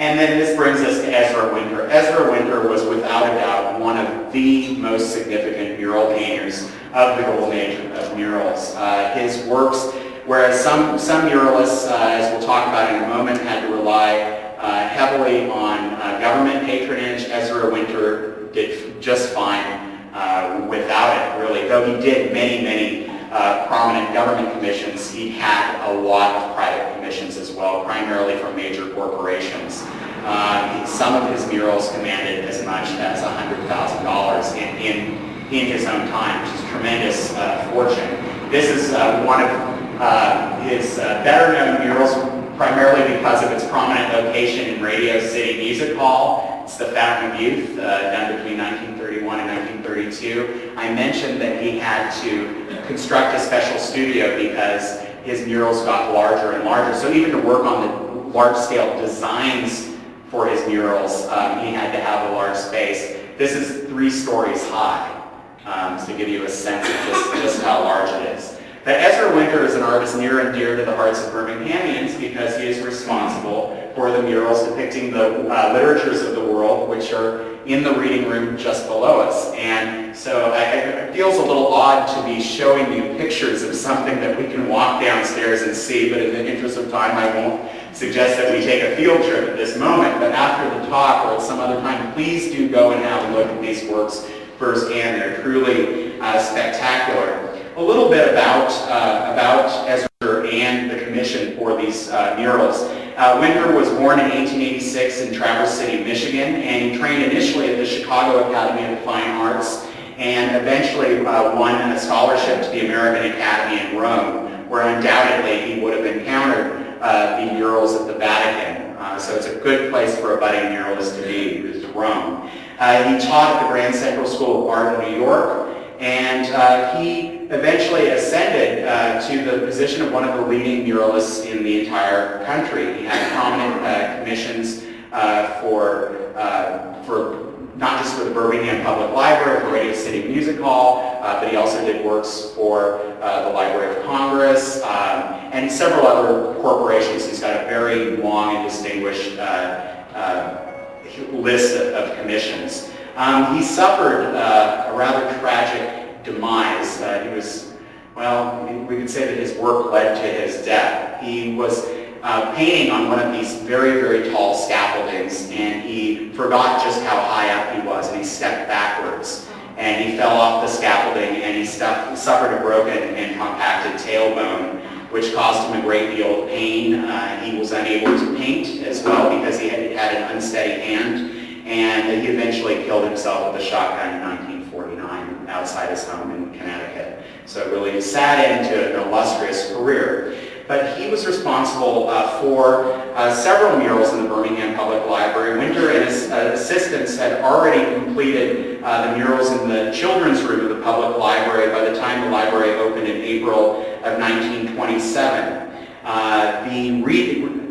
And then this brings us to Ezra Winter. Ezra Winter was without a doubt one of the most significant mural painters of the golden age of murals. His works, whereas some muralists, as we'll talk about in a moment, had to rely heavily on government patronage, Ezra Winter did just fine without it, really. Though he did many prominent government commissions, he had a lot of private commissions as well, primarily from major corporations. Some of his murals commanded as much as $100,000 in his own time, which is a tremendous fortune. This is one of his better-known murals, primarily because of its prominent location in Radio City Music Hall. It's the Fountain of Youth, done between 1931 and 1932. I mentioned that he had to construct a special studio because his murals got larger and larger. So even to work on the large-scale designs for his murals, he had to have a large space. This is 3 stories high, to give you a sense of just how large it is. But Ezra Winter is an artist near and dear to the hearts of Birminghamians because he is responsible for the murals depicting the literatures of the world, which are in the reading room just below us. And so it feels a little odd to be showing you pictures of something that we can walk downstairs and see, but in the interest of time, I won't suggest that we take a field trip at this moment. But after the talk or at some other time, please do go and have a look at these works firsthand. They're truly spectacular. A little bit about Ezra and the commission for these murals. Winter was born in 1886 in Traverse City, Michigan, and he trained initially at the Chicago Academy of Fine Arts and eventually won a scholarship to the American Academy in Rome, where undoubtedly he would have encountered the murals at the Vatican. So it's a good place for a budding muralist to be, is Rome. He taught at the Grand Central School of Art in New York, and he eventually ascended to the position of one of the leading muralists in the entire country. He had prominent commissions for not just for the Birmingham Public Library, for Radio City Music Hall, but he also did works for the Library of Congress and several other corporations. He's got a very long and distinguished list of commissions. He suffered a rather tragic demise. He was, well, we could say that his work led to his death. He was painting on one of these very tall scaffoldings, and he forgot just how high up he was, and he stepped backwards. And he fell off the scaffolding, and he suffered a broken and compacted tailbone, which caused him a great deal of pain. He was unable to paint as well because he had an unsteady hand. And he eventually killed himself with a shotgun in 1949 outside his home in Connecticut. So it really sat into an illustrious career. But he was responsible for several murals in the Birmingham Public Library. Winter and his assistants had already completed the murals in the children's room of the public library by the time the library opened in April of 1927.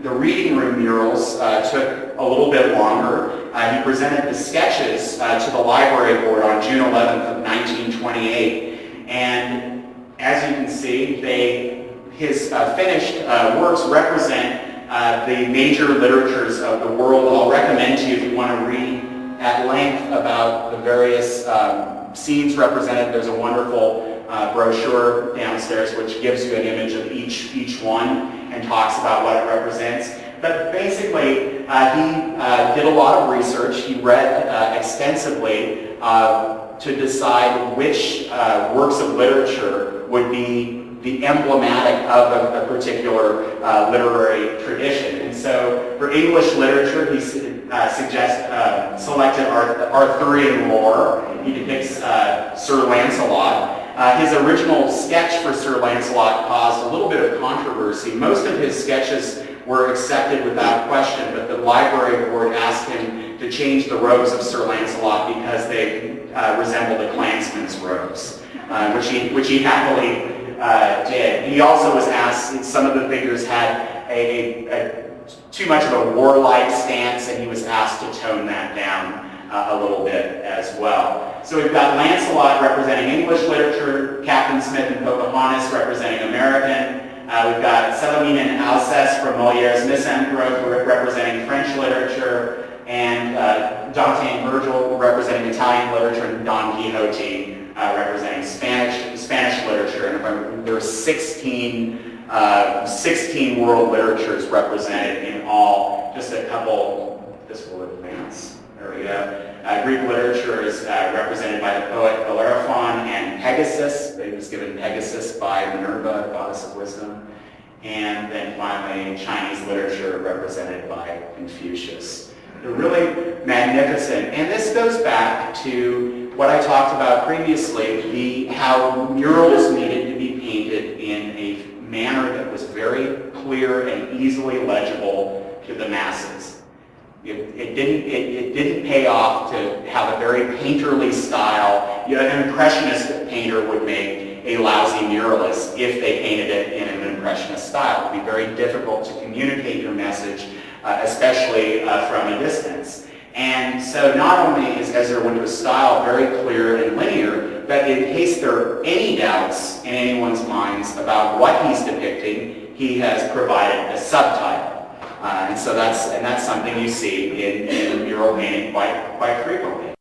The reading room murals took a little bit longer. He presented the sketches to the library board on June 11th of 1928. And as you can see, his finished works represent the major literatures of the world. I'll recommend to you, if you want to read at length about the various scenes represented, there's a wonderful brochure downstairs which gives you an image of each one and talks about what it represents. But basically, he did a lot of research. He read extensively to decide which works of literature would be the emblematic of a particular literary tradition. And so for English literature, he selected Arthurian lore. He depicts Sir Lancelot. His original sketch for Sir Lancelot caused a little bit of controversy. Most of his sketches were accepted without question, but the library board asked him to change the robes of Sir Lancelot because they resembled a clansman's robes, which he happily did. He also was asked, some of the figures had too much of a warlike stance, and he was asked to tone that down a little bit as well. So we've got Lancelot representing English literature, Captain Smith and Pocahontas representing American, We've got Salamine and Alceste from Moliere's Misanthrope representing French literature, and Dante and Virgil representing Italian literature, and Don Quixote representing Spanish literature. And there are 16 world literatures represented in all. Just a couple, this will advance. There we go. Greek literature is represented by the poet Bellerophon and Pegasus. He was given Pegasus by Minerva, goddess of wisdom. And then finally, Chinese literature represented by Confucius. They're really magnificent. And this goes back to what I talked about previously, how murals needed to be painted in a manner that was very clear and easily legible to the masses. It didn't pay off to have a very painterly style. An impressionist painter would make a lousy muralist if they painted it in an impressionist style. It would be very difficult to communicate your message, especially from a distance. And so not only is Ezra Winter's style very clear and linear, but in case there are any doubts in anyone's minds about what he's depicting, he has provided a subtitle. And so that's something you see in mural painting quite frequently.